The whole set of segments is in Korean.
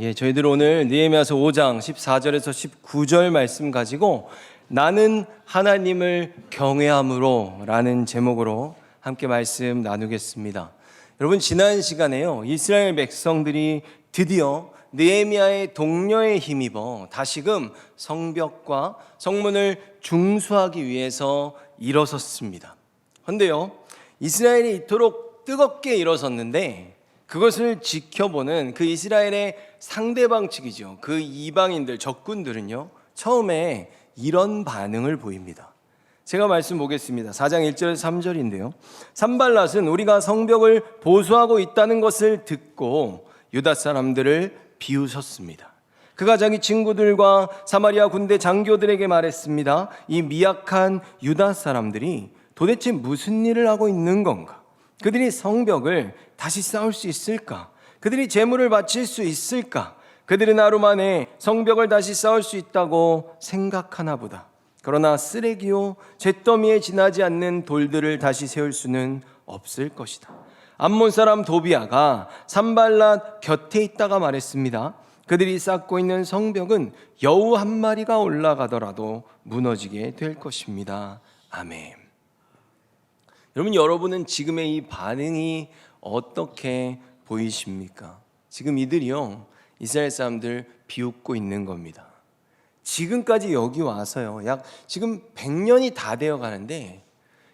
저희들 오늘 느헤미야서 5장 14절에서 19절 말씀 가지고 나는 하나님을 경외함으로 라는 제목으로 함께 말씀 나누겠습니다. 여러분, 지난 시간에요, 이스라엘 백성들이 드디어 느헤미야의 독려에 힘입어 다시금 성벽과 성문을 중수하기 위해서 일어섰습니다. 그런데요, 이스라엘이 이토록 뜨겁게 일어섰는데 그것을 지켜보는 그 이스라엘의 상대방 측이죠, 그 이방인들, 적군들은요, 처음에 이런 반응을 보입니다. 제가 말씀 보겠습니다. 4장 1절에서 3절인데요. 산발랏은 우리가 성벽을 보수하고 있다는 것을 듣고 유다 사람들을 비웃었습니다. 그가 자기 친구들과 사마리아 군대 장교들에게 말했습니다. 이 미약한 유다 사람들이 도대체 무슨 일을 하고 있는 건가? 그들이 성벽을 다시 쌓을 수 있을까? 그들이 제물을 바칠 수 있을까? 그들은 하루 만에 성벽을 다시 쌓을 수 있다고 생각하나 보다. 그러나 쓰레기요 잿더미에 지나지 않는 돌들을 다시 세울 수는 없을 것이다. 암몬 사람 도비아가 산발랏 곁에 있다가 말했습니다. 그들이 쌓고 있는 성벽은 여우 한 마리가 올라가더라도 무너지게 될 것입니다. 아멘. 여러분은 지금의 이 반응이 어떻게 보이십니까? 지금 이들이요, 이스라엘 사람들 비웃고 있는 겁니다. 지금까지 여기 와서요, 약 지금 100년이 다 되어 가는데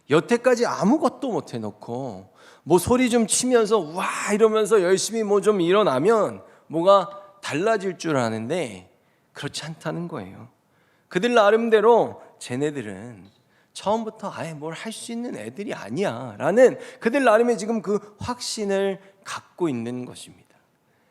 여태까지 아무것도 못 해놓고 뭐 소리 좀 치면서 와 이러면서 열심히 뭐 좀 일어나면 뭐가 달라질 줄 아는데 그렇지 않다는 거예요. 그들 나름대로 쟤네들은 처음부터 아예 뭘 할 수 있는 애들이 아니야 라는 그들 나름의 지금 그 확신을 갖고 있는 것입니다.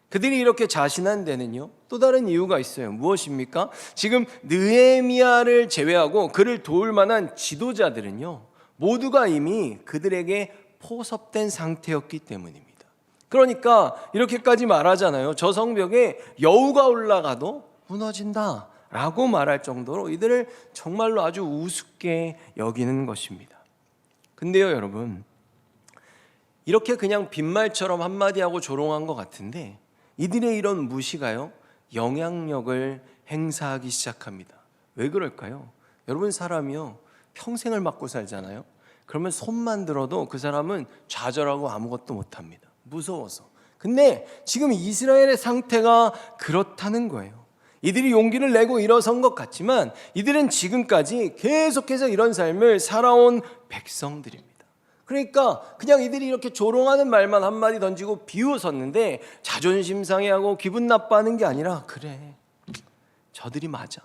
그들이 이렇게 자신한 데는요, 또 다른 이유가 있어요. 무엇입니까? 지금 느헤미야를 제외하고 그를 도울 만한 지도자들은요, 모두가 이미 그들에게 포섭된 상태였기 때문입니다. 그러니까 이렇게까지 말하잖아요. 저 성벽에 여우가 올라가도 무너진다 라고 말할 정도로 이들을 정말로 아주 우습게 여기는 것입니다. 근데요, 여러분, 이렇게 그냥 빈말처럼 한마디 하고 조롱한 것 같은데 이들의 이런 무시가요, 영향력을 행사하기 시작합니다. 왜 그럴까요? 여러분, 사람이요, 평생을 맞고 살잖아요. 그러면 손만 들어도 그 사람은 좌절하고 아무것도 못합니다. 무서워서. 근데 지금 이스라엘의 상태가 그렇다는 거예요. 이들이 용기를 내고 일어선 것 같지만 이들은 지금까지 계속해서 이런 삶을 살아온 백성들입니다. 그러니까 그냥 이들이 이렇게 조롱하는 말만 한마디 던지고 비웃었는데 자존심 상해하고 기분 나빠하는 게 아니라, 그래, 저들이 맞아,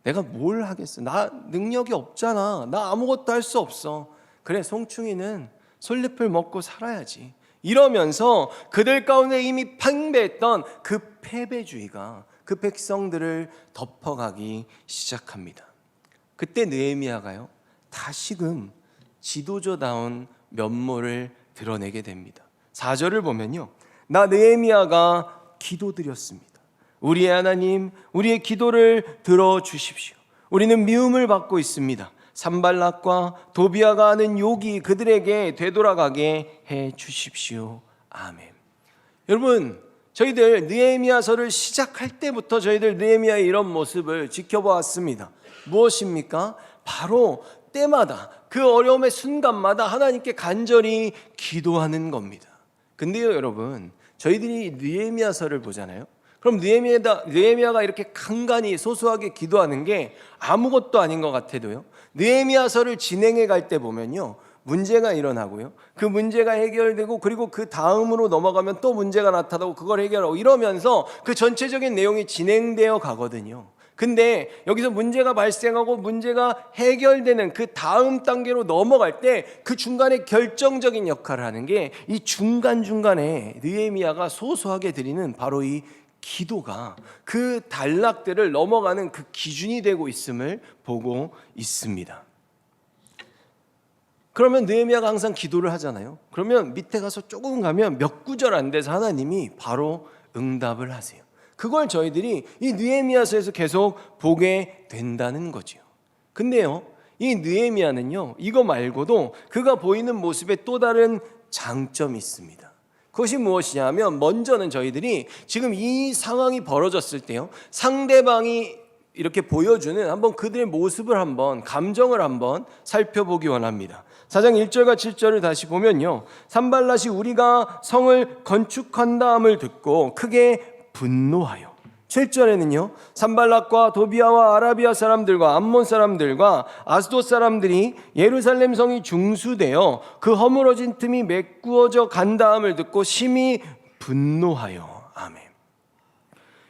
내가 뭘 하겠어, 나 능력이 없잖아, 나 아무것도 할 수 없어, 그래 송충이는 솔잎을 먹고 살아야지, 이러면서 그들 가운데 이미 팽배했던 그 패배주의가 그 백성들을 덮어가기 시작합니다. 그때 느헤미야가요, 다시금 지도자다운 면모를 드러내게 됩니다. 4절을 보면요, 나 느헤미야가 기도드렸습니다. 우리의 하나님, 우리의 기도를 들어주십시오. 우리는 미움을 받고 있습니다. 산발랏과 도비아가 하는 욕이 그들에게 되돌아가게 해 주십시오. 아멘. 여러분, 저희들 느헤미야서를 시작할 때부터 저희들 느헤미야의 이런 모습을 지켜보았습니다. 무엇입니까? 바로 때마다 그 어려움의 순간마다 하나님께 간절히 기도하는 겁니다. 근데요, 여러분, 저희들이 느헤미야서를 보잖아요. 그럼 느헤미야가 이렇게 간간히 소소하게 기도하는 게 아무것도 아닌 것 같아도요, 느헤미야서를 진행해 갈 때 보면요, 문제가 일어나고요, 그 문제가 해결되고 그리고 그 다음으로 넘어가면 또 문제가 나타나고 그걸 해결하고 이러면서 그 전체적인 내용이 진행되어 가거든요. 근데 여기서 문제가 발생하고 문제가 해결되는 그 다음 단계로 넘어갈 때 그 중간에 결정적인 역할을 하는 게 이 중간중간에 느헤미야가 소소하게 드리는 바로 이 기도가 그 단락들을 넘어가는 그 기준이 되고 있음을 보고 있습니다. 그러면 느헤미야가 항상 기도를 하잖아요. 그러면 밑에 가서 조금 가면 몇 구절 안 돼서 하나님이 바로 응답을 하세요. 그걸 저희들이 이 느헤미야서에서 계속 보게 된다는 거죠. 근데요, 이 느헤미야는요, 이거 말고도 그가 보이는 모습에 또 다른 장점이 있습니다. 그것이 무엇이냐면 먼저는 저희들이 지금 이 상황이 벌어졌을 때요, 상대방이 이렇게 보여주는 한번 그들의 모습을 한번, 감정을 한번 살펴보기 원합니다. 4장 1절과 7절을 다시 보면요, 산발랏이 우리가 성을 건축한다함을 듣고 크게 분노하여, 7절에는요, 산발랏과 도비아와 아라비아 사람들과 암몬 사람들과 아스돗 사람들이 예루살렘 성이 중수되어 그 허물어진 틈이 메꾸어져 간다함을 듣고 심히 분노하여. 아멘.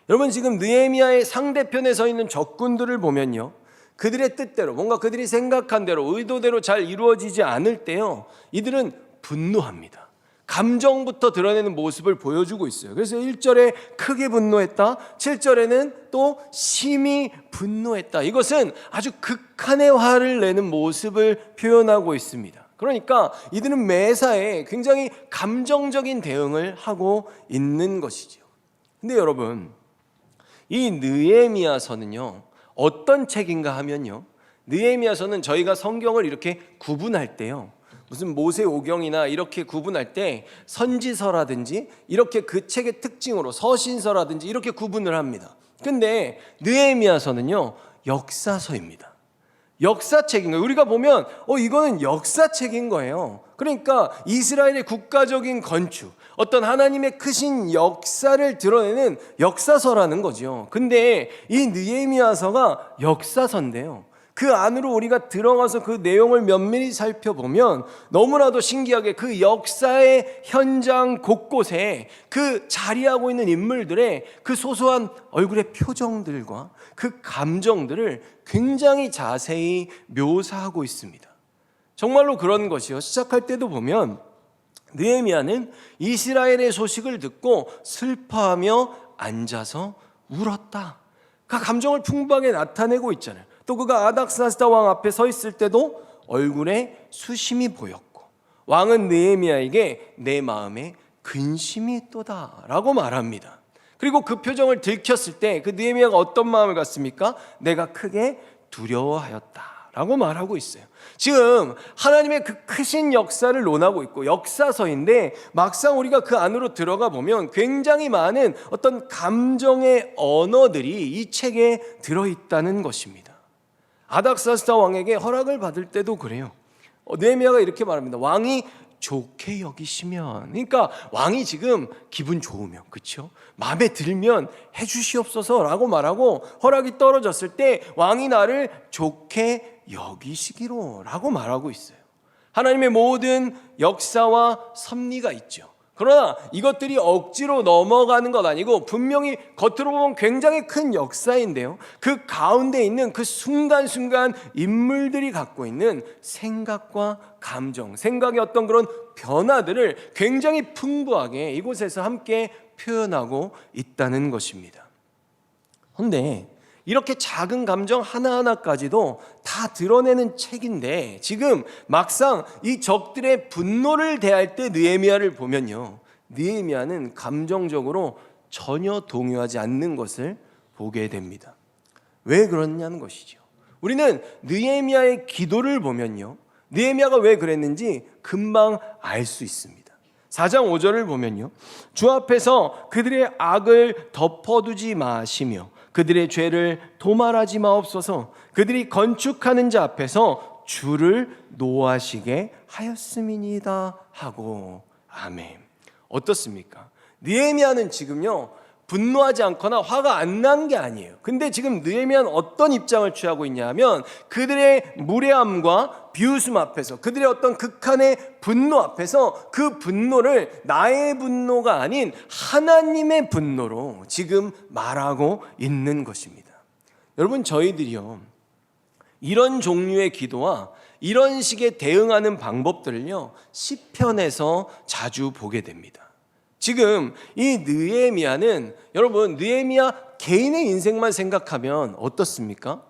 여러분, 지금 느헤미야의 상대편에 서 있는 적군들을 보면요, 그들의 뜻대로, 뭔가 그들이 생각한 대로, 의도대로 잘 이루어지지 않을 때요, 이들은 분노합니다. 감정부터 드러내는 모습을 보여주고 있어요. 그래서 1절에 크게 분노했다, 7절에는 또 심히 분노했다. 이것은 아주 극한의 화를 내는 모습을 표현하고 있습니다. 그러니까 이들은 매사에 굉장히 감정적인 대응을 하고 있는 것이죠. 근데 여러분, 이 느헤미야서는요, 어떤 책인가 하면요, 느헤미야서는 저희가 성경을 이렇게 구분할 때요, 무슨 모세오경이나 이렇게 구분할 때 선지서라든지 이렇게 그 책의 특징으로 서신서라든지 이렇게 구분을 합니다. 근데 느헤미야서는요, 역사서입니다. 역사책인 거예요. 우리가 보면 이거는 역사책인 거예요. 그러니까 이스라엘의 국가적인 건축, 어떤 하나님의 크신 역사를 드러내는 역사서라는 거죠. 근데 이 느헤미야서가 역사서인데요, 그 안으로 우리가 들어가서 그 내용을 면밀히 살펴보면 너무나도 신기하게 그 역사의 현장 곳곳에 그 자리하고 있는 인물들의 그 소소한 얼굴의 표정들과 그 감정들을 굉장히 자세히 묘사하고 있습니다. 정말로 그런 것이요, 시작할 때도 보면 느헤미야는 이스라엘의 소식을 듣고 슬퍼하며 앉아서 울었다. 그 감정을 풍부하게 나타내고 있잖아요. 또 그가 아닥사스다 왕 앞에 서 있을 때도 얼굴에 수심이 보였고, 왕은 느헤미야에게 내 마음에 근심이 있도다 라고 말합니다. 그리고 그 표정을 들켰을 때 그 느헤미야가 어떤 마음을 갖습니까? 내가 크게 두려워하였다 라고 말하고 있어요. 지금 하나님의 그 크신 역사를 논하고 있고 역사서인데, 막상 우리가 그 안으로 들어가 보면 굉장히 많은 어떤 감정의 언어들이 이 책에 들어있다는 것입니다. 아닥사스다 왕에게 허락을 받을 때도 그래요. 느헤미야가 이렇게 말합니다. 왕이 좋게 여기시면, 그러니까 왕이 지금 기분 좋으면, 그렇죠? 마음에 들면 해주시옵소서라고 말하고, 허락이 떨어졌을 때 왕이 나를 좋게 여기시기로라고 말하고 있어요. 하나님의 모든 역사와 섭리가 있죠. 그러나 이것들이 억지로 넘어가는 것 아니고 분명히 겉으로 보면 굉장히 큰 역사인데요, 그 가운데 있는 그 순간순간 인물들이 갖고 있는 생각과 감정, 생각의 어떤 그런 변화들을 굉장히 풍부하게 이곳에서 함께 표현하고 있다는 것입니다. 그런데 이렇게 작은 감정 하나하나까지도 다 드러내는 책인데, 지금 막상 이 적들의 분노를 대할 때 느헤미야를 보면요, 느헤미야는 감정적으로 전혀 동요하지 않는 것을 보게 됩니다. 왜 그러냐는 것이죠. 우리는 느헤미야의 기도를 보면요, 느헤미야가 왜 그랬는지 금방 알 수 있습니다. 4장 5절을 보면요, 주 앞에서 그들의 악을 덮어두지 마시며 그들의 죄를 도말하지 마옵소서. 그들이 건축하는 자 앞에서 주를 노하시게 하였음이니이다 하고. 아멘. 어떻습니까? 느헤미야는 지금요, 분노하지 않거나 화가 안 난 게 아니에요. 근데 지금 느헤미야는 어떤 입장을 취하고 있냐면, 그들의 무례함과 비웃음 앞에서, 그들의 어떤 극한의 분노 앞에서 그 분노를 나의 분노가 아닌 하나님의 분노로 지금 말하고 있는 것입니다. 여러분, 저희들이요, 이런 종류의 기도와 이런 식의 대응하는 방법들을요, 시편에서 자주 보게 됩니다. 지금 이 느헤미야는, 여러분, 느헤미야 개인의 인생만 생각하면 어떻습니까?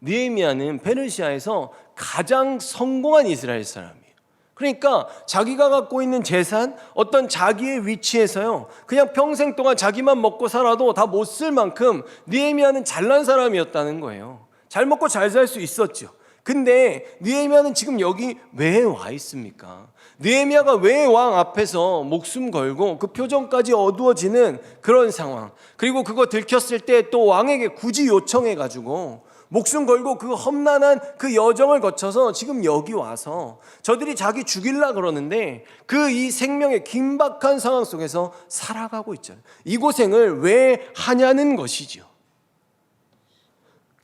느헤미야는 페르시아에서 가장 성공한 이스라엘 사람이에요. 그러니까 자기가 갖고 있는 재산, 어떤 자기의 위치에서요, 그냥 평생 동안 자기만 먹고 살아도 다 못 쓸 만큼 느헤미야는 잘난 사람이었다는 거예요. 잘 먹고 잘 살 수 있었죠. 근데 느헤미야는 지금 여기 왜 와 있습니까? 느헤미야가 왜 왕 앞에서 목숨 걸고 그 표정까지 어두워지는 그런 상황, 그리고 그거 들켰을 때 또 왕에게 굳이 요청해가지고 목숨 걸고 그 험난한 그 여정을 거쳐서 지금 여기 와서 저들이 자기 죽일라 그러는데 그 이 생명의 긴박한 상황 속에서 살아가고 있잖아요. 이 고생을 왜 하냐는 것이죠.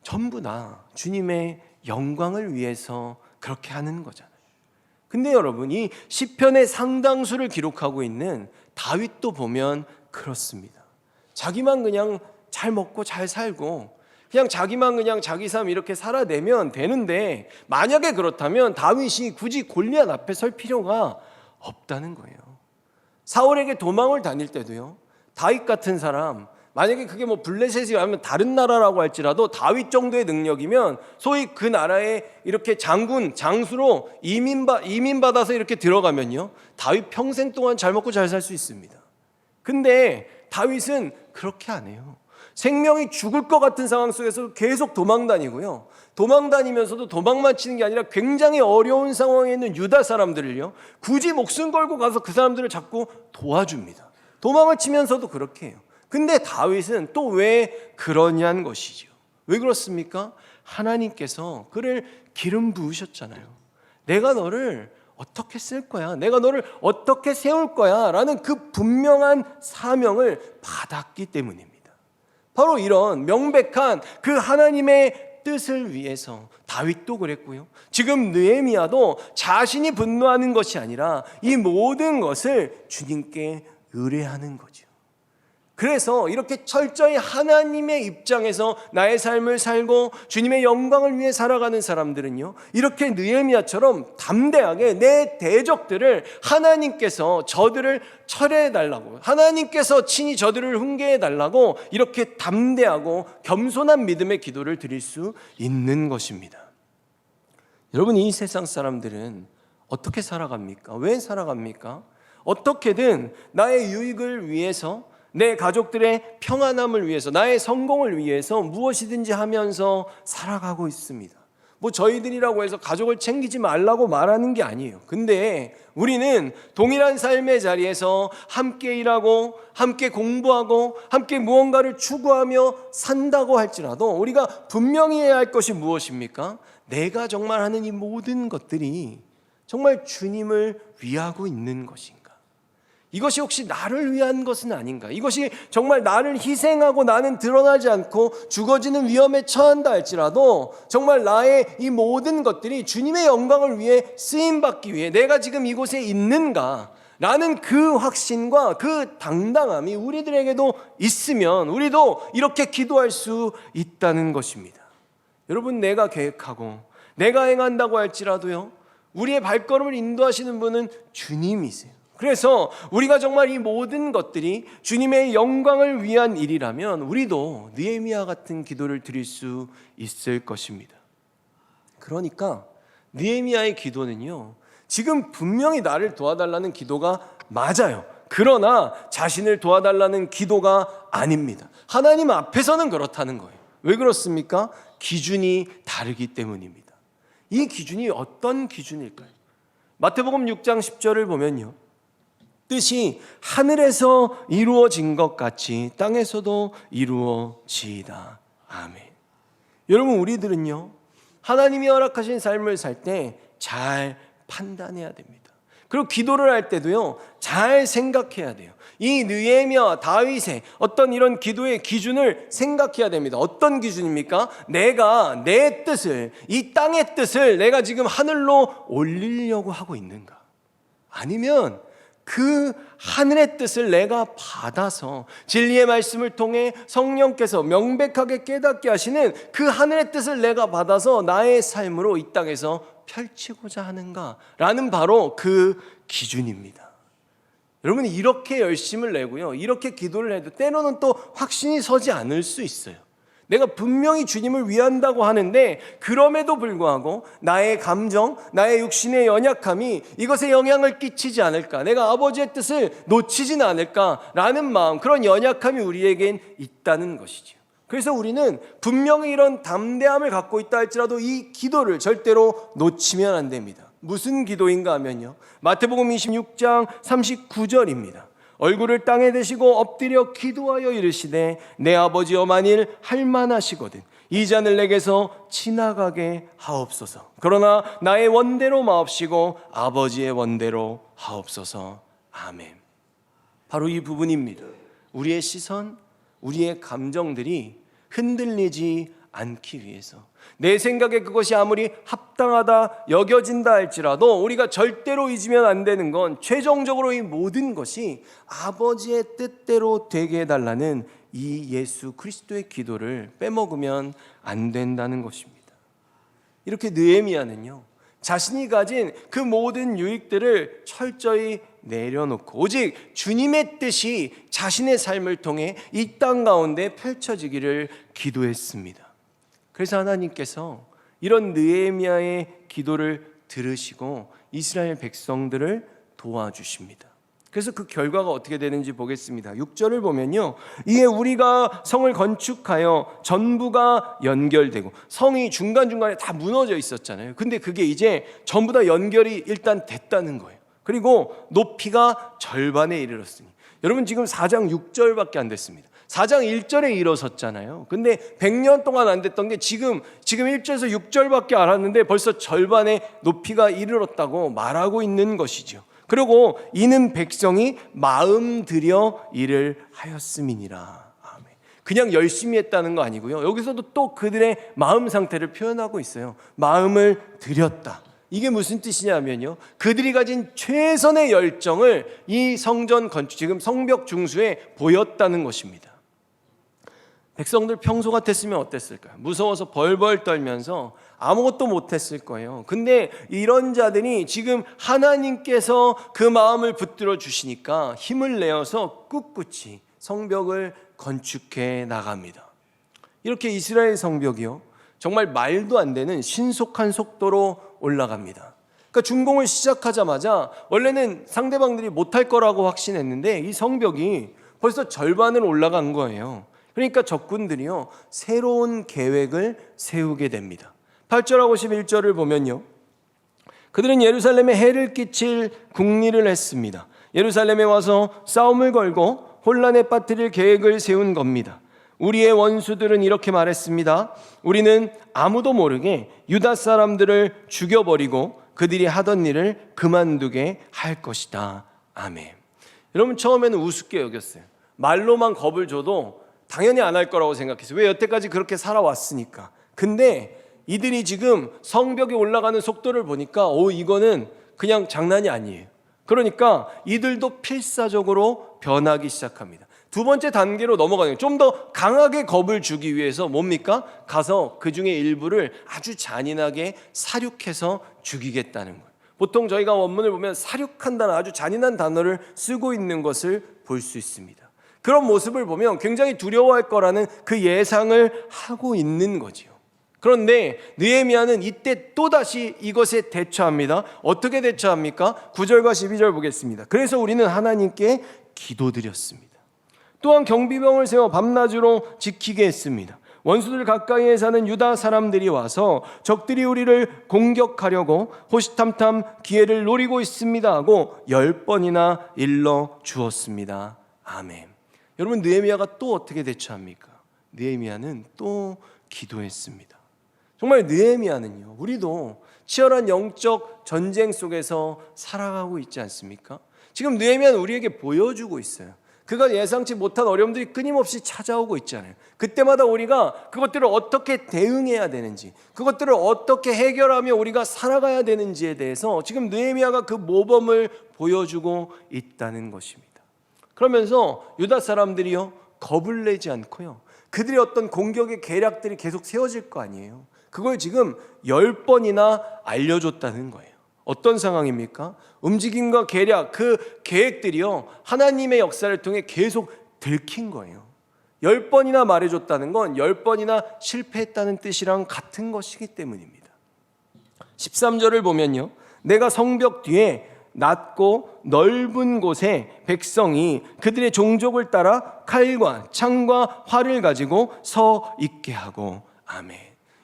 전부 다 주님의 영광을 위해서 그렇게 하는 거잖아요. 근데 여러분, 이 시편의 상당수를 기록하고 있는 다윗도 보면 그렇습니다. 자기만 그냥 잘 먹고 잘 살고 그냥 자기만 그냥 자기 삶 이렇게 살아내면 되는데, 만약에 그렇다면 다윗이 굳이 골리앗 앞에 설 필요가 없다는 거예요. 사울에게 도망을 다닐 때도요, 다윗 같은 사람, 만약에 그게 뭐 블레셋이 아니면 다른 나라라고 할지라도 다윗 정도의 능력이면 소위 그 나라에 이렇게 장군, 장수로 이민받아서 이렇게 들어가면요, 다윗 평생 동안 잘 먹고 잘 살 수 있습니다. 근데 다윗은 그렇게 안 해요. 생명이 죽을 것 같은 상황 속에서 계속 도망 다니고요, 도망 다니면서도 도망만 치는 게 아니라 굉장히 어려운 상황에 있는 유다 사람들을요, 굳이 목숨 걸고 가서 그 사람들을 자꾸 도와줍니다. 도망을 치면서도 그렇게 해요. 근데 다윗은 또 왜 그러냐는 것이죠. 왜 그렇습니까? 하나님께서 그를 기름 부으셨잖아요. 내가 너를 어떻게 쓸 거야, 내가 너를 어떻게 세울 거야 라는 그 분명한 사명을 받았기 때문입니다. 바로 이런 명백한 그 하나님의 뜻을 위해서 다윗도 그랬고요, 지금 느헤미야도 자신이 분노하는 것이 아니라 이 모든 것을 주님께 의뢰하는 거죠. 그래서 이렇게 철저히 하나님의 입장에서 나의 삶을 살고 주님의 영광을 위해 살아가는 사람들은요, 이렇게 느헤미야처럼 담대하게 내 대적들을 하나님께서 저들을 철회해달라고, 하나님께서 친히 저들을 훈계해달라고 이렇게 담대하고 겸손한 믿음의 기도를 드릴 수 있는 것입니다. 여러분, 이 세상 사람들은 어떻게 살아갑니까? 왜 살아갑니까? 어떻게든 나의 유익을 위해서, 내 가족들의 평안함을 위해서, 나의 성공을 위해서 무엇이든지 하면서 살아가고 있습니다. 뭐 저희들이라고 해서 가족을 챙기지 말라고 말하는 게 아니에요. 근데 우리는 동일한 삶의 자리에서 함께 일하고 함께 공부하고 함께 무언가를 추구하며 산다고 할지라도 우리가 분명히 해야 할 것이 무엇입니까? 내가 정말 하는 이 모든 것들이 정말 주님을 위하고 있는 것인가? 이것이 혹시 나를 위한 것은 아닌가? 이것이 정말 나를 희생하고 나는 드러나지 않고 죽어지는 위험에 처한다 할지라도 정말 나의 이 모든 것들이 주님의 영광을 위해 쓰임받기 위해 내가 지금 이곳에 있는가? 라는 그 확신과 그 당당함이 우리들에게도 있으면 우리도 이렇게 기도할 수 있다는 것입니다. 여러분, 내가 계획하고 내가 행한다고 할지라도요, 우리의 발걸음을 인도하시는 분은 주님이세요. 그래서 우리가 정말 이 모든 것들이 주님의 영광을 위한 일이라면 우리도 느헤미야 같은 기도를 드릴 수 있을 것입니다. 그러니까 느헤미야의 기도는요, 지금 분명히 나를 도와달라는 기도가 맞아요. 그러나 자신을 도와달라는 기도가 아닙니다. 하나님 앞에서는 그렇다는 거예요. 왜 그렇습니까? 기준이 다르기 때문입니다. 이 기준이 어떤 기준일까요? 마태복음 6장 10절을 보면요, 뜻이 하늘에서 이루어진 것 같이 땅에서도 이루어지이다. 아멘. 여러분, 우리들은요, 하나님이 허락하신 삶을 살 때 잘 판단해야 됩니다. 그리고 기도를 할 때도요, 잘 생각해야 돼요. 이 느헤미야와 다윗의 어떤 이런 기도의 기준을 생각해야 됩니다. 어떤 기준입니까? 내가 내 뜻을, 이 땅의 뜻을 내가 지금 하늘로 올리려고 하고 있는가? 아니면 그 하늘의 뜻을 내가 받아서 진리의 말씀을 통해 성령께서 명백하게 깨닫게 하시는 그 하늘의 뜻을 내가 받아서 나의 삶으로 이 땅에서 펼치고자 하는가라는 바로 그 기준입니다. 여러분, 이렇게 열심을 내고요, 이렇게 기도를 해도 때로는 또 확신이 서지 않을 수 있어요. 내가 분명히 주님을 위한다고 하는데 그럼에도 불구하고 나의 감정, 나의 육신의 연약함이 이것에 영향을 끼치지 않을까, 내가 아버지의 뜻을 놓치지는 않을까라는 마음, 그런 연약함이 우리에겐 있다는 것이죠. 그래서 우리는 분명히 이런 담대함을 갖고 있다 할지라도 이 기도를 절대로 놓치면 안 됩니다. 무슨 기도인가 하면요, 마태복음 26장 39절입니다. 얼굴을 땅에 대시고 엎드려 기도하여 이르시되 내 아버지여 만일 할만하시거든 이 잔을 내게서 지나가게 하옵소서. 그러나 나의 원대로 마옵시고 아버지의 원대로 하옵소서. 아멘. 바로 이 부분입니다. 우리의 시선, 우리의 감정들이 흔들리지 않기 위해서, 내 생각에 그것이 아무리 합당하다 여겨진다 할지라도 우리가 절대로 잊으면 안 되는 건 최종적으로 이 모든 것이 아버지의 뜻대로 되게 해달라는 이 예수 그리스도의 기도를 빼먹으면 안 된다는 것입니다. 이렇게 느헤미야는요, 자신이 가진 그 모든 유익들을 철저히 내려놓고 오직 주님의 뜻이 자신의 삶을 통해 이 땅 가운데 펼쳐지기를 기도했습니다. 그래서 하나님께서 이런 느헤미야의 기도를 들으시고 이스라엘 백성들을 도와주십니다. 그래서 그 결과가 어떻게 되는지 보겠습니다. 6절을 보면요, 이에 우리가 성을 건축하여 전부가 연결되고, 성이 중간중간에 다 무너져 있었잖아요. 근데 그게 이제 전부 다 연결이 일단 됐다는 거예요. 그리고 높이가 절반에 이르렀으니, 여러분 지금 4장 6절밖에 안 됐습니다. 4장 1절에 일어섰잖아요. 근데 100년 동안 안 됐던 게 지금 1절에서 6절밖에 안 왔는데 벌써 절반의 높이가 이르렀다고 말하고 있는 것이죠. 그리고 이는 백성이 마음 들여 일을 하였음이니라. 아멘. 그냥 열심히 했다는 거 아니고요, 여기서도 또 그들의 마음 상태를 표현하고 있어요. 마음을 들였다. 이게 무슨 뜻이냐면요, 그들이 가진 최선의 열정을 이 성전 건축, 지금 성벽 중수에 보였다는 것입니다. 백성들 평소 같았으면 어땠을까요? 무서워서 벌벌 떨면서 아무것도 못했을 거예요. 근데 이런 자들이 지금 하나님께서 그 마음을 붙들어 주시니까 힘을 내어서 꿋꿋이 성벽을 건축해 나갑니다. 이렇게 이스라엘 성벽이요, 정말 말도 안 되는 신속한 속도로 올라갑니다. 그러니까 준공을 시작하자마자 원래는 상대방들이 못할 거라고 확신했는데 이 성벽이 벌써 절반을 올라간 거예요. 그러니까 적군들이요, 새로운 계획을 세우게 됩니다. 8절하고 11절을 보면요, 그들은 예루살렘에 해를 끼칠 궁리를 했습니다. 예루살렘에 와서 싸움을 걸고 혼란에 빠뜨릴 계획을 세운 겁니다. 우리의 원수들은 이렇게 말했습니다. 우리는 아무도 모르게 유다 사람들을 죽여버리고 그들이 하던 일을 그만두게 할 것이다. 아멘. 여러분, 처음에는 우습게 여겼어요. 말로만 겁을 줘도 당연히 안 할 거라고 생각했어요. 왜? 여태까지 그렇게 살아왔으니까. 근데 이들이 지금 성벽에 올라가는 속도를 보니까 이거는 그냥 장난이 아니에요. 그러니까 이들도 필사적으로 변하기 시작합니다. 두 번째 단계로 넘어가는, 좀 더 강하게 겁을 주기 위해서 뭡니까? 가서 그 중에 일부를 아주 잔인하게 사륙해서 죽이겠다는 거예요. 보통 저희가 원문을 보면 사륙한다는 아주 잔인한 단어를 쓰고 있는 것을 볼 수 있습니다. 그런 모습을 보면 굉장히 두려워할 거라는 그 예상을 하고 있는 거지요. 그런데 느헤미야는 이때 또다시 이것에 대처합니다. 어떻게 대처합니까? 9절과 12절 보겠습니다. 그래서 우리는 하나님께 기도드렸습니다. 또한 경비병을 세워 밤낮으로 지키게 했습니다. 원수들 가까이에 사는 유다 사람들이 와서 적들이 우리를 공격하려고 호시탐탐 기회를 노리고 있습니다 하고 10번이나 일러 주었습니다. 아멘. 여러분, 느헤미야가 또 어떻게 대처합니까? 느헤미야는 또 기도했습니다. 정말 느헤미야는요, 우리도 치열한 영적 전쟁 속에서 살아가고 있지 않습니까? 지금 느헤미야는 우리에게 보여주고 있어요. 그가 예상치 못한 어려움들이 끊임없이 찾아오고 있잖아요. 그때마다 우리가 그것들을 어떻게 대응해야 되는지, 그것들을 어떻게 해결하며 우리가 살아가야 되는지에 대해서 지금 느헤미야가 그 모범을 보여주고 있다는 것입니다. 그러면서 유다 사람들이요, 겁을 내지 않고요, 그들의 어떤 공격의 계략들이 계속 세워질 거 아니에요. 그걸 지금 10번이나 알려줬다는 거예요. 어떤 상황입니까? 움직임과 계략, 그 계획들이요, 하나님의 역사를 통해 계속 들킨 거예요. 10번이나 말해줬다는 건 10번이나 실패했다는 뜻이랑 같은 것이기 때문입니다. 13절을 보면요, 내가 성벽 뒤에 낮고 넓은 곳에 백성이 그들의 종족을 따라 칼과 창과 활을 가지고 서 있게 하고. 아멘.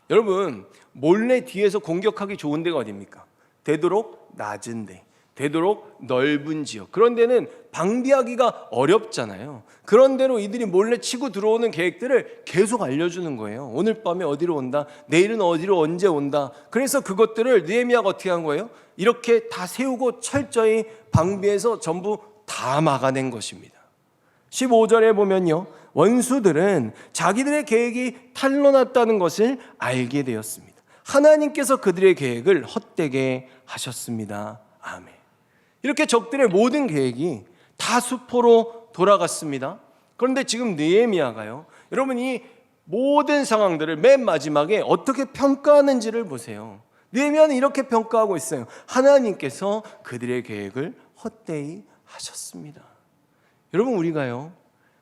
여러분, 몰래 뒤에서 공격하기 좋은 데가 어디입니까? 되도록 낮은 데, 되도록 넓은 지역, 그런 데는 방비하기가 어렵잖아요. 그런 데로 이들이 몰래 치고 들어오는 계획들을 계속 알려주는 거예요. 오늘 밤에 어디로 온다, 내일은 어디로 언제 온다. 그래서 그것들을 느헤미야가 어떻게 한 거예요? 이렇게 다 세우고 철저히 방비해서 전부 다 막아낸 것입니다. 15절에 보면요, 원수들은 자기들의 계획이 탄로났다는 것을 알게 되었습니다. 하나님께서 그들의 계획을 헛되게 하셨습니다. 아멘. 이렇게 적들의 모든 계획이 다 수포로 돌아갔습니다. 그런데 지금 느헤미야가요, 여러분 이 모든 상황들을 맨 마지막에 어떻게 평가하는지를 보세요. 느헤미야는 이렇게 평가하고 있어요. 하나님께서 그들의 계획을 헛되이 하셨습니다. 여러분, 우리가요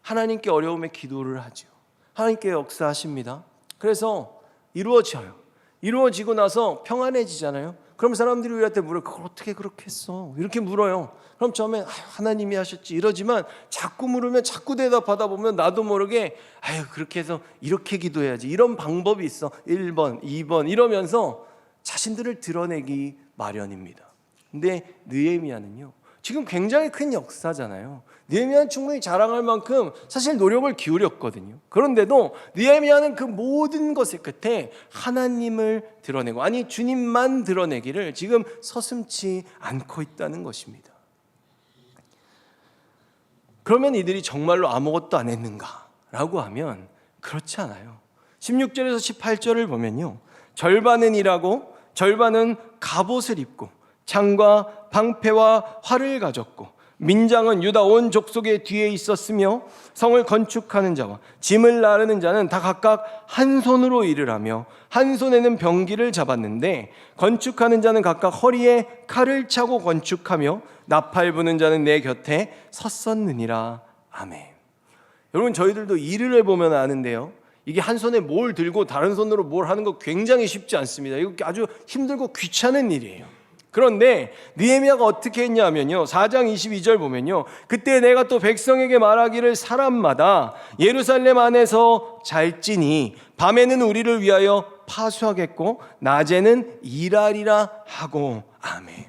하나님께 어려움에 기도를 하죠. 하나님께 역사하십니다. 그래서 이루어져요. 이루어지고 나서 평안해지잖아요. 그럼 사람들이 우리한테 물어요. 그걸 어떻게 그렇게 했어? 이렇게 물어요. 그럼 처음에 하나님이 하셨지 이러지만 자꾸 물으면, 자꾸 대답하다 보면 나도 모르게 그렇게 해서 이렇게 기도해야지, 이런 방법이 있어, 1번 2번 이러면서 자신들을 드러내기 마련입니다. 근데 느헤미야는요, 지금 굉장히 큰 역사잖아요. 느헤미야는 충분히 자랑할 만큼 사실 노력을 기울였거든요. 그런데도 느헤미야는 그 모든 것의 끝에 하나님을 드러내고, 아니 주님만 드러내기를 지금 서슴지 않고 있다는 것입니다. 그러면 이들이 정말로 아무것도 안 했는가? 라고 하면 그렇지 않아요. 16절에서 18절을 보면요, 절반은 일하고 절반은 갑옷을 입고 창과 방패와 활을 가졌고, 민장은 유다 온 족속의 뒤에 있었으며 성을 건축하는 자와 짐을 나르는 자는 다 각각 한 손으로 일을 하며 한 손에는 병기를 잡았는데, 건축하는 자는 각각 허리에 칼을 차고 건축하며 나팔 부는 자는 내 곁에 섰었느니라. 아멘. 여러분, 저희들도 일을 해보면 아는데요, 이게 한 손에 뭘 들고 다른 손으로 뭘 하는 거 굉장히 쉽지 않습니다. 이거 아주 힘들고 귀찮은 일이에요. 그런데 느헤미야가 어떻게 했냐면요, 4장 22절 보면요, 그때 내가 또 백성에게 말하기를 사람마다 예루살렘 안에서 잘지니 밤에는 우리를 위하여 파수하겠고 낮에는 일하리라 하고. 아멘.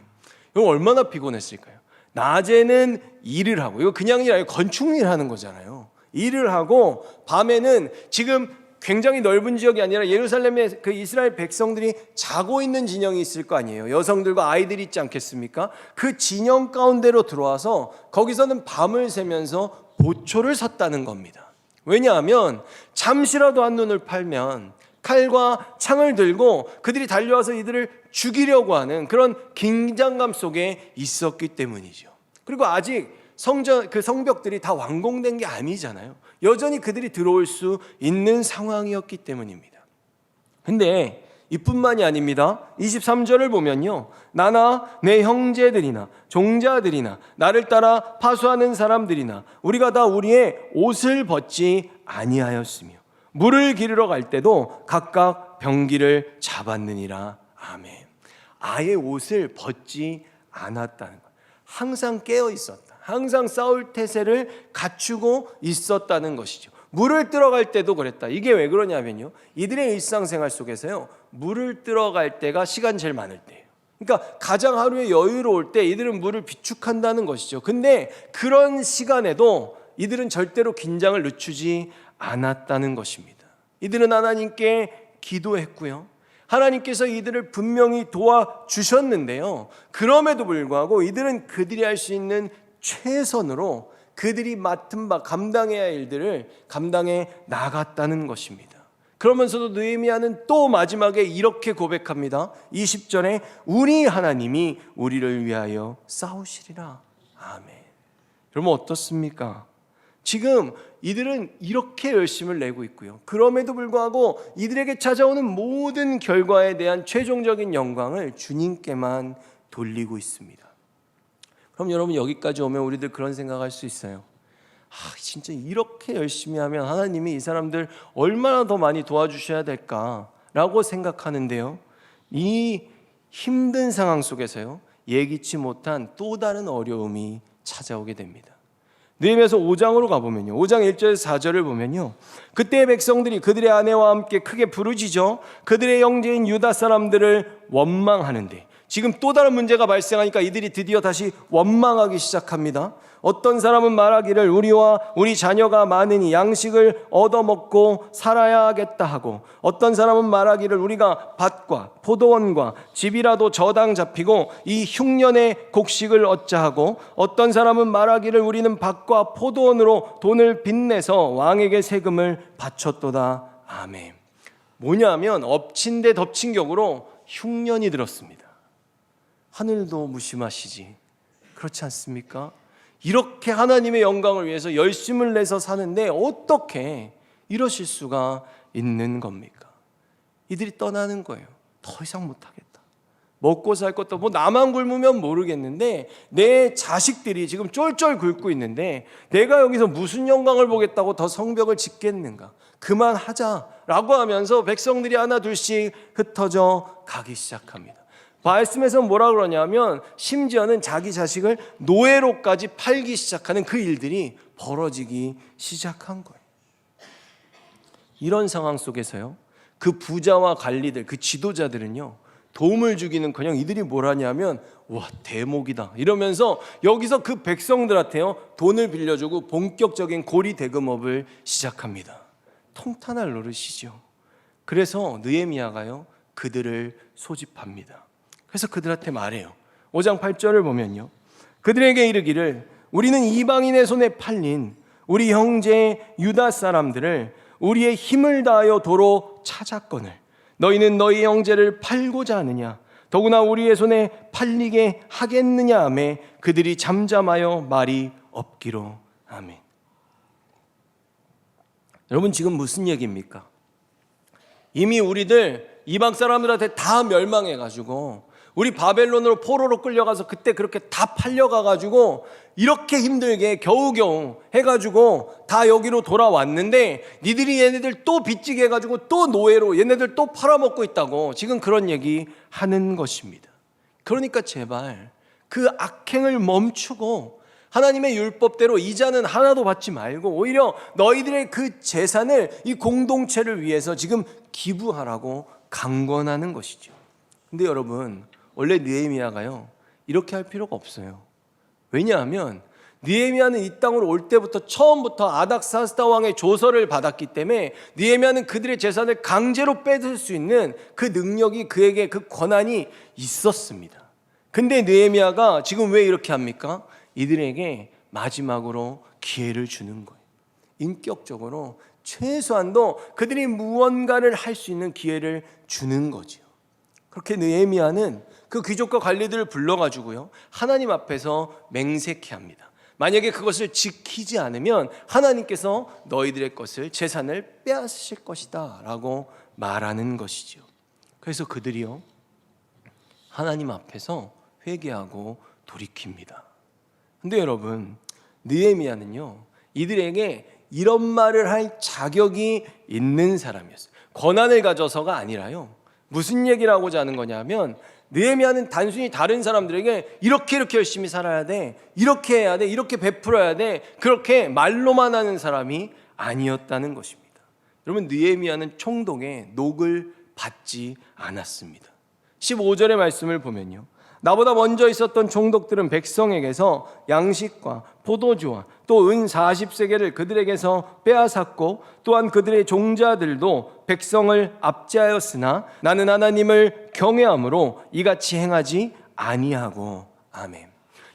이거 얼마나 피곤했을까요? 낮에는 일을 하고, 이거 그냥 일 아니고 건축일 하는 거잖아요. 일을 하고 밤에는 지금 굉장히 넓은 지역이 아니라 예루살렘에 그 이스라엘 백성들이 자고 있는 진영이 있을 거 아니에요. 여성들과 아이들이 있지 않겠습니까? 그 진영 가운데로 들어와서 거기서는 밤을 새면서 보초를 섰다는 겁니다. 왜냐하면 잠시라도 한눈을 팔면 칼과 창을 들고 그들이 달려와서 이들을 죽이려고 하는 그런 긴장감 속에 있었기 때문이죠. 그리고 아직 그 성벽들이 다 완공된 게 아니잖아요. 여전히 그들이 들어올 수 있는 상황이었기 때문입니다. 근데 이뿐만이 아닙니다. 23절을 보면요, 나나 내 형제들이나 종자들이나 나를 따라 파수하는 사람들이나 우리가 다 우리의 옷을 벗지 아니하였으며 물을 기르러 갈 때도 각각 병기를 잡았느니라. 아멘. 아예 옷을 벗지 않았다는 것, 항상 깨어 있었다, 항상 싸울 태세를 갖추고 있었다는 것이죠. 물을 뜨러 갈 때도 그랬다. 이게 왜 그러냐면요, 이들의 일상생활 속에서요, 물을 뜨러 갈 때가 시간 제일 많을 때예요. 그러니까 가장 하루에 여유로울 때 이들은 물을 비축한다는 것이죠. 근데 그런 시간에도 이들은 절대로 긴장을 늦추지 않았다는 것입니다. 이들은 하나님께 기도했고요, 하나님께서 이들을 분명히 도와주셨는데요, 그럼에도 불구하고 이들은 그들이 할 수 있는 최선으로 그들이 맡은 바 감당해야 할 일들을 감당해 나갔다는 것입니다. 그러면서도 느헤미야는 또 마지막에 이렇게 고백합니다. 20절에 우리 하나님이 우리를 위하여 싸우시리라. 아멘. 여러분 어떻습니까? 지금 이들은 이렇게 열심을 내고 있고요, 그럼에도 불구하고 이들에게 찾아오는 모든 결과에 대한 최종적인 영광을 주님께만 돌리고 있습니다. 그럼 여러분, 여기까지 오면 우리들 그런 생각할 수 있어요. 진짜 이렇게 열심히 하면 하나님이 이 사람들 얼마나 더 많이 도와주셔야 될까라고 생각하는데요, 이 힘든 상황 속에서요, 예기치 못한 또 다른 어려움이 찾아오게 됩니다. 느헤미야서 5장으로 가보면요, 5장 1절에서 4절을 보면요, 그때 백성들이 그들의 아내와 함께 크게 부르짖어 그들의 형제인 유다 사람들을 원망하는데, 지금 또 다른 문제가 발생하니까 이들이 드디어 다시 원망하기 시작합니다. 어떤 사람은 말하기를 우리와 우리 자녀가 많으니 양식을 얻어먹고 살아야 하겠다 하고, 어떤 사람은 말하기를 우리가 밭과 포도원과 집이라도 저당 잡히고 이 흉년의 곡식을 얻자 하고, 어떤 사람은 말하기를 우리는 밭과 포도원으로 돈을 빚내서 왕에게 세금을 바쳤도다. 아멘. 뭐냐면 엎친 데 덮친 격으로 흉년이 들었습니다. 하늘도 무심하시지, 그렇지 않습니까? 이렇게 하나님의 영광을 위해서 열심을 내서 사는데 어떻게 이러실 수가 있는 겁니까? 이들이 떠나는 거예요. 더 이상 못하겠다. 먹고 살 것도 뭐 나만 굶으면 모르겠는데 내 자식들이 지금 쫄쫄 굶고 있는데 내가 여기서 무슨 영광을 보겠다고 더 성벽을 짓겠는가? 그만하자라고 하면서 백성들이 하나 둘씩 흩어져 가기 시작합니다. 말씀에서 뭐라 그러냐면 심지어는 자기 자식을 노예로까지 팔기 시작하는 그 일들이 벌어지기 시작한 거예요. 이런 상황 속에서요, 그 부자와 관리들, 그 지도자들은요, 도움을 주기는커녕 이들이 뭘 하냐면 와, 대목이다 이러면서 여기서 그 백성들한테요 돈을 빌려주고 본격적인 고리 대금업을 시작합니다. 통탄할 노릇이죠. 그래서 느헤미야가요 그들을 소집합니다. 그래서 그들한테 말해요. 5장 8절을 보면요, 그들에게 이르기를 우리는 이방인의 손에 팔린 우리 형제 유다 사람들을 우리의 힘을 다하여 도로 찾았거늘 너희는 너희 형제를 팔고자 하느냐? 더구나 우리의 손에 팔리게 하겠느냐 하며 그들이 잠잠하여 말이 없기로. 아멘. 여러분, 지금 무슨 얘기입니까? 이미 우리들 이방 사람들한테 다 멸망해가지고 우리 바벨론으로 포로로 끌려가서 그때 그렇게 다 팔려가가지고 이렇게 힘들게 겨우겨우 해가지고 다 여기로 돌아왔는데 니들이 얘네들 또 빚지게 해가지고 또 노예로 얘네들 또 팔아먹고 있다고 지금 그런 얘기 하는 것입니다. 그러니까 제발 그 악행을 멈추고 하나님의 율법대로 이자는 하나도 받지 말고 오히려 너희들의 그 재산을 이 공동체를 위해서 지금 기부하라고 강권하는 것이죠. 근데 여러분, 원래 느헤미야가요 이렇게 할 필요가 없어요. 왜냐하면 느헤미야는 이 땅으로 올 때부터 처음부터 아닥사스다 왕의 조서를 받았기 때문에 느헤미야는 그들의 재산을 강제로 뺏을 수 있는 그 능력이, 그에게 그 권한이 있었습니다. 근데 느헤미야가 지금 왜 이렇게 합니까? 이들에게 마지막으로 기회를 주는 거예요. 인격적으로 최소한도 그들이 무언가를 할 수 있는 기회를 주는 거죠. 그렇게 느헤미야는 그 귀족과 관리들을 불러가지고요 하나님 앞에서 맹세케 합니다. 만약에 그것을 지키지 않으면 하나님께서 너희들의 것을, 재산을 빼앗으실 것이다 라고 말하는 것이죠. 그래서 그들이요 하나님 앞에서 회개하고 돌이킵니다. 근데 여러분, 느헤미야는요 이들에게 이런 말을 할 자격이 있는 사람이었어요. 권한을 가져서가 아니라요. 무슨 얘기를 하고자 하는 거냐면 느헤미야는 단순히 다른 사람들에게 이렇게 열심히 살아야 돼, 이렇게 해야 돼, 이렇게 베풀어야 돼, 그렇게 말로만 하는 사람이 아니었다는 것입니다. 여러분, 느헤미야는 총독의 녹을 받지 않았습니다. 15절의 말씀을 보면요, 나보다 먼저 있었던 총독들은 백성에게서 양식과 포도주와 또 은 40세겔을 그들에게서 빼앗았고 또한 그들의 종자들도 백성을 압제하였으나 나는 하나님을 경외함으로 이같이 행하지 아니하고. 아멘.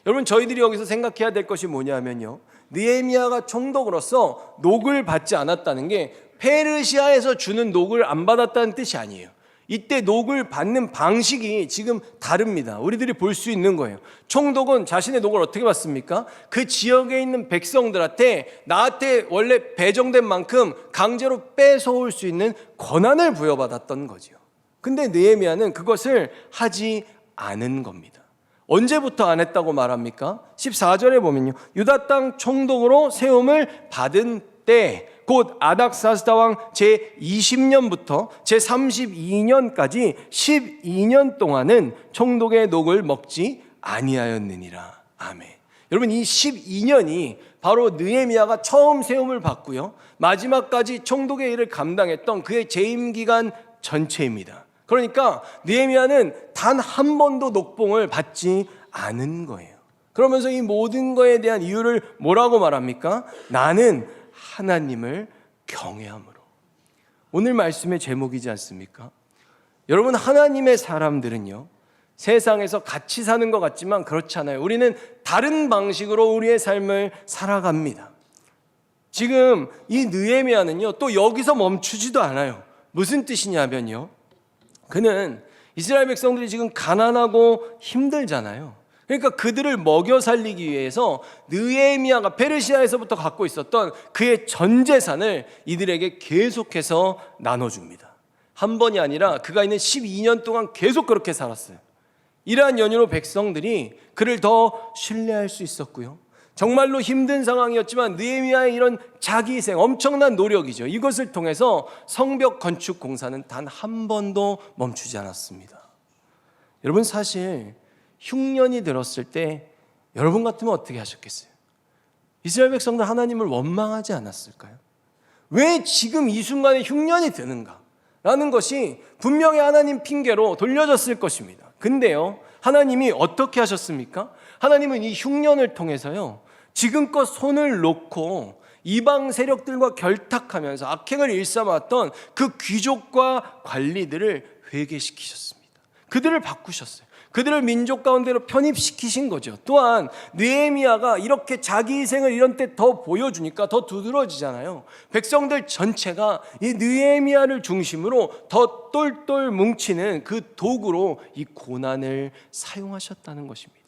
여러분, 저희들이 여기서 생각해야 될 것이 뭐냐면요, 느헤미야가 총독으로서 녹을 받지 않았다는 게 페르시아에서 주는 녹을 안 받았다는 뜻이 아니에요. 이때 녹을 받는 방식이 지금 다릅니다. 우리들이 볼 수 있는 거예요. 총독은 자신의 녹을 어떻게 받습니까? 그 지역에 있는 백성들한테 나한테 원래 배정된 만큼 강제로 뺏어올 수 있는 권한을 부여받았던 거죠. 근데 느헤미야는 그것을 하지 않은 겁니다. 언제부터 안 했다고 말합니까? 14절에 보면요, 유다 땅 총독으로 세움을 받은 때 곧 아닥사스다 왕 제20년부터 제32년까지 12년 동안은 총독의 녹을 먹지 아니하였느니라. 아멘. 여러분, 이 12년이 바로 느헤미야가 처음 세움을 받고요, 마지막까지 총독의 일을 감당했던 그의 재임 기간 전체입니다. 그러니까 느헤미야는 단 한 번도 녹봉을 받지 않은 거예요. 그러면서 이 모든 거에 대한 이유를 뭐라고 말합니까? 나는 하나님을 경외함으로. 오늘 말씀의 제목이지 않습니까? 여러분, 하나님의 사람들은요, 세상에서 같이 사는 것 같지만 그렇지 않아요. 우리는 다른 방식으로 우리의 삶을 살아갑니다. 지금 이 느헤미야는요, 또 여기서 멈추지도 않아요. 무슨 뜻이냐면요, 그는 이스라엘 백성들이 지금 가난하고 힘들잖아요. 그러니까 그들을 먹여 살리기 위해서 느헤미야가 페르시아에서부터 갖고 있었던 그의 전 재산을 이들에게 계속해서 나눠줍니다. 한 번이 아니라 그가 있는 12년 동안 계속 그렇게 살았어요. 이러한 연유로 백성들이 그를 더 신뢰할 수 있었고요, 정말로 힘든 상황이었지만 느헤미야의 이런 자기희생, 엄청난 노력이죠. 이것을 통해서 성벽 건축 공사는 단 한 번도 멈추지 않았습니다. 여러분, 사실 흉년이 들었을 때 여러분 같으면 어떻게 하셨겠어요? 이스라엘 백성들 하나님을 원망하지 않았을까요? 왜 지금 이 순간에 흉년이 드는가? 라는 것이 분명히 하나님 핑계로 돌려졌을 것입니다. 근데요, 하나님이 어떻게 하셨습니까? 하나님은 이 흉년을 통해서요, 지금껏 손을 놓고 이방 세력들과 결탁하면서 악행을 일삼았던 그 귀족과 관리들을 회개시키셨습니다. 그들을 바꾸셨어요. 그들을 민족 가운데로 편입시키신 거죠. 또한 느헤미야가 이렇게 자기 희생을 이런 때 더 보여주니까 더 두드러지잖아요. 백성들 전체가 이 느헤미야를 중심으로 더 똘똘 뭉치는 그 도구로 이 고난을 사용하셨다는 것입니다.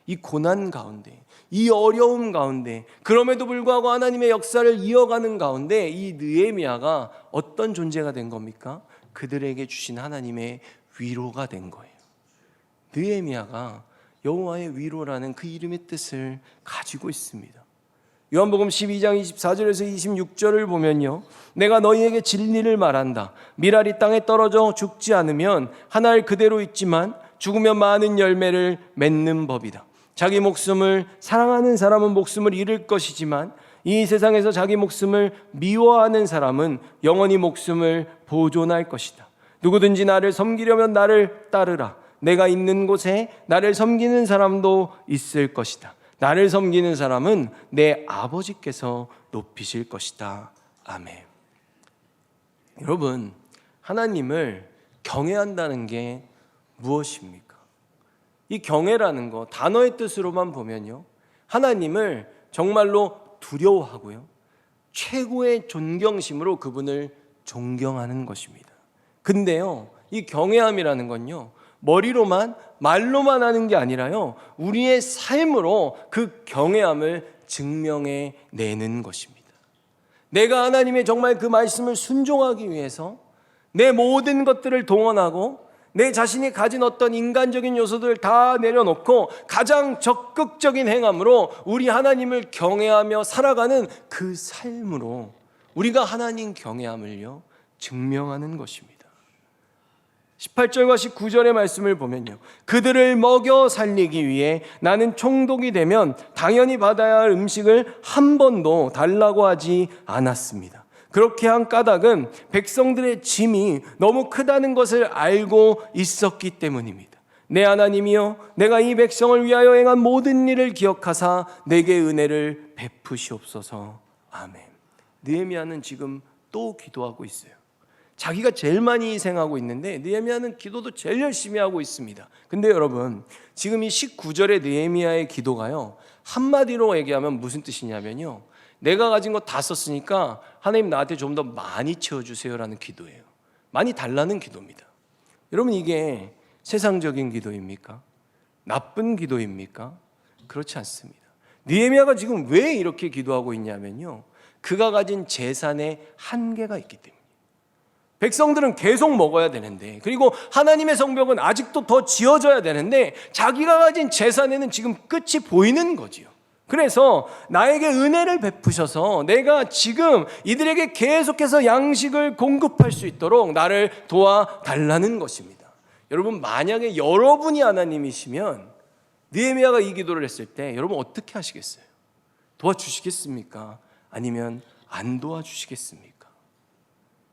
이 고난 가운데, 이 어려움 가운데, 그럼에도 불구하고 하나님의 역사를 이어가는 가운데 이 느헤미야가 어떤 존재가 된 겁니까? 그들에게 주신 하나님의 위로가 된 거예요. 느헤미야가 여호와의 위로라는 그 이름의 뜻을 가지고 있습니다. 요한복음 12장 24절에서 26절을 보면요, 내가 너희에게 진리를 말한다. 밀알이 땅에 떨어져 죽지 않으면 한 알 그대로 있지만 죽으면 많은 열매를 맺는 법이다. 자기 목숨을 사랑하는 사람은 목숨을 잃을 것이지만 이 세상에서 자기 목숨을 미워하는 사람은 영원히 목숨을 보존할 것이다. 누구든지 나를 섬기려면 나를 따르라. 내가 있는 곳에 나를 섬기는 사람도 있을 것이다. 나를 섬기는 사람은 내 아버지께서 높이실 것이다. 아멘. 여러분, 하나님을 경외한다는 게 무엇입니까? 이 경외라는 거 단어의 뜻으로만 보면요, 하나님을 정말로 두려워하고요, 최고의 존경심으로 그분을 존경하는 것입니다. 근데요, 이 경외함이라는 건요, 머리로만 말로만 하는 게 아니라요, 우리의 삶으로 그 경외함을 증명해 내는 것입니다. 내가 하나님의 정말 그 말씀을 순종하기 위해서 내 모든 것들을 동원하고 내 자신이 가진 어떤 인간적인 요소들을 다 내려놓고 가장 적극적인 행함으로 우리 하나님을 경외하며 살아가는 그 삶으로 우리가 하나님 경외함을요, 증명하는 것입니다. 18절과 19절의 말씀을 보면요, 그들을 먹여 살리기 위해 나는 총독이 되면 당연히 받아야 할 음식을 한 번도 달라고 하지 않았습니다. 그렇게 한 까닭은 백성들의 짐이 너무 크다는 것을 알고 있었기 때문입니다. 내 하나님이여, 내가 이 백성을 위하여 행한 모든 일을 기억하사 내게 은혜를 베푸시옵소서. 아멘. 느헤미야는 지금 또 기도하고 있어요. 자기가 제일 많이 희생하고 있는데 느헤미야는 기도도 제일 열심히 하고 있습니다. 근데 여러분, 지금 이 19절의 느헤미야의 기도가요, 한마디로 얘기하면 무슨 뜻이냐면요, 내가 가진 거 다 썼으니까 하나님 나한테 좀 더 많이 채워주세요라는 기도예요. 많이 달라는 기도입니다. 여러분, 이게 세상적인 기도입니까? 나쁜 기도입니까? 그렇지 않습니다. 느헤미야가 지금 왜 이렇게 기도하고 있냐면요, 그가 가진 재산에 한계가 있기 때문에. 백성들은 계속 먹어야 되는데, 그리고 하나님의 성벽은 아직도 더 지어져야 되는데 자기가 가진 재산에는 지금 끝이 보이는 거지요. 그래서 나에게 은혜를 베푸셔서 내가 지금 이들에게 계속해서 양식을 공급할 수 있도록 나를 도와달라는 것입니다. 여러분, 만약에 여러분이 하나님이시면 느헤미야가 이 기도를 했을 때 여러분 어떻게 하시겠어요? 도와주시겠습니까? 아니면 안 도와주시겠습니까?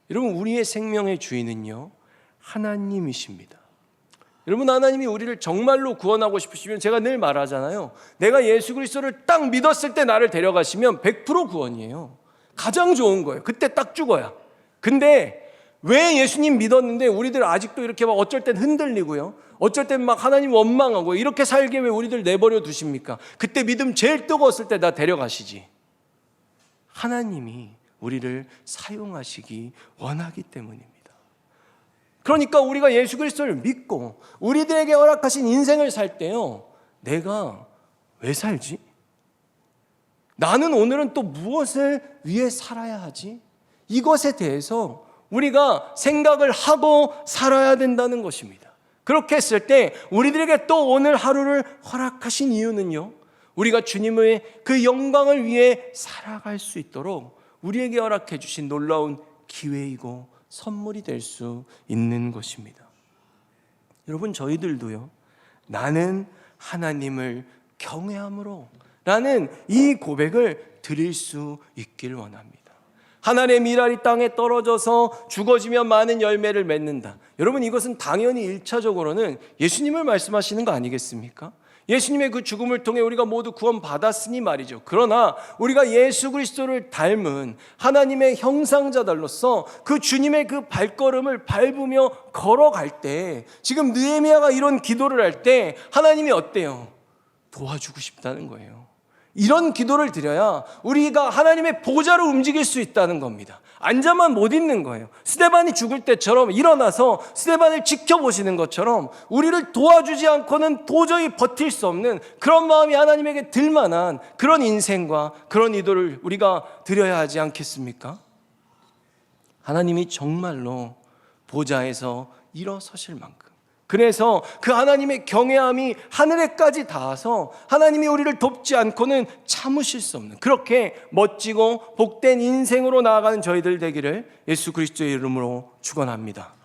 여러분, 우리의 생명의 주인은요, 하나님이십니다. 여러분, 하나님이 우리를 정말로 구원하고 싶으시면, 제가 늘 말하잖아요, 내가 예수 그리스도를 딱 믿었을 때 나를 데려가시면 100% 구원이에요. 가장 좋은 거예요. 그때 딱 죽어야. 근데 왜 예수님 믿었는데 우리들 아직도 이렇게 막 어쩔 땐 흔들리고요, 어쩔 땐 막 하나님 원망하고 이렇게 살게 왜 우리들 내버려 두십니까? 그때 믿음 제일 뜨거웠을 때 나 데려가시지. 하나님이 우리를 사용하시기 원하기 때문입니다. 그러니까 우리가 예수 그리스도를 믿고 우리들에게 허락하신 인생을 살 때요, 내가 왜 살지? 나는 오늘은 또 무엇을 위해 살아야 하지? 이것에 대해서 우리가 생각을 하고 살아야 된다는 것입니다. 그렇게 했을 때 우리들에게 또 오늘 하루를 허락하신 이유는요, 우리가 주님의 그 영광을 위해 살아갈 수 있도록 우리에게 허락해 주신 놀라운 기회이고 선물이 될 수 있는 것입니다. 여러분, 저희들도요, 나는 하나님을 경외함으로 라는 이 고백을 드릴 수 있길 원합니다. 하나님의 미랄이 땅에 떨어져서 죽어지면 많은 열매를 맺는다. 여러분, 이것은 당연히 1차적으로는 예수님을 말씀하시는 거 아니겠습니까? 예수님의 그 죽음을 통해 우리가 모두 구원받았으니 말이죠. 그러나 우리가 예수 그리스도를 닮은 하나님의 형상자들로서 그 주님의 그 발걸음을 밟으며 걸어갈 때, 지금 느헤미야가 이런 기도를 할 때 하나님이 어때요? 도와주고 싶다는 거예요. 이런 기도를 드려야 우리가 하나님의 보좌로 움직일 수 있다는 겁니다. 앉아만 못 있는 거예요. 스데반이 죽을 때처럼 일어나서 스데반을 지켜보시는 것처럼 우리를 도와주지 않고는 도저히 버틸 수 없는 그런 마음이 하나님에게 들만한 그런 인생과 그런 기도를 우리가 드려야 하지 않겠습니까? 하나님이 정말로 보좌에서 일어서실 만큼, 그래서 그 하나님의 경외함이 하늘에까지 닿아서 하나님이 우리를 돕지 않고는 참으실 수 없는 그렇게 멋지고 복된 인생으로 나아가는 저희들 되기를 예수 그리스도의 이름으로 축원합니다.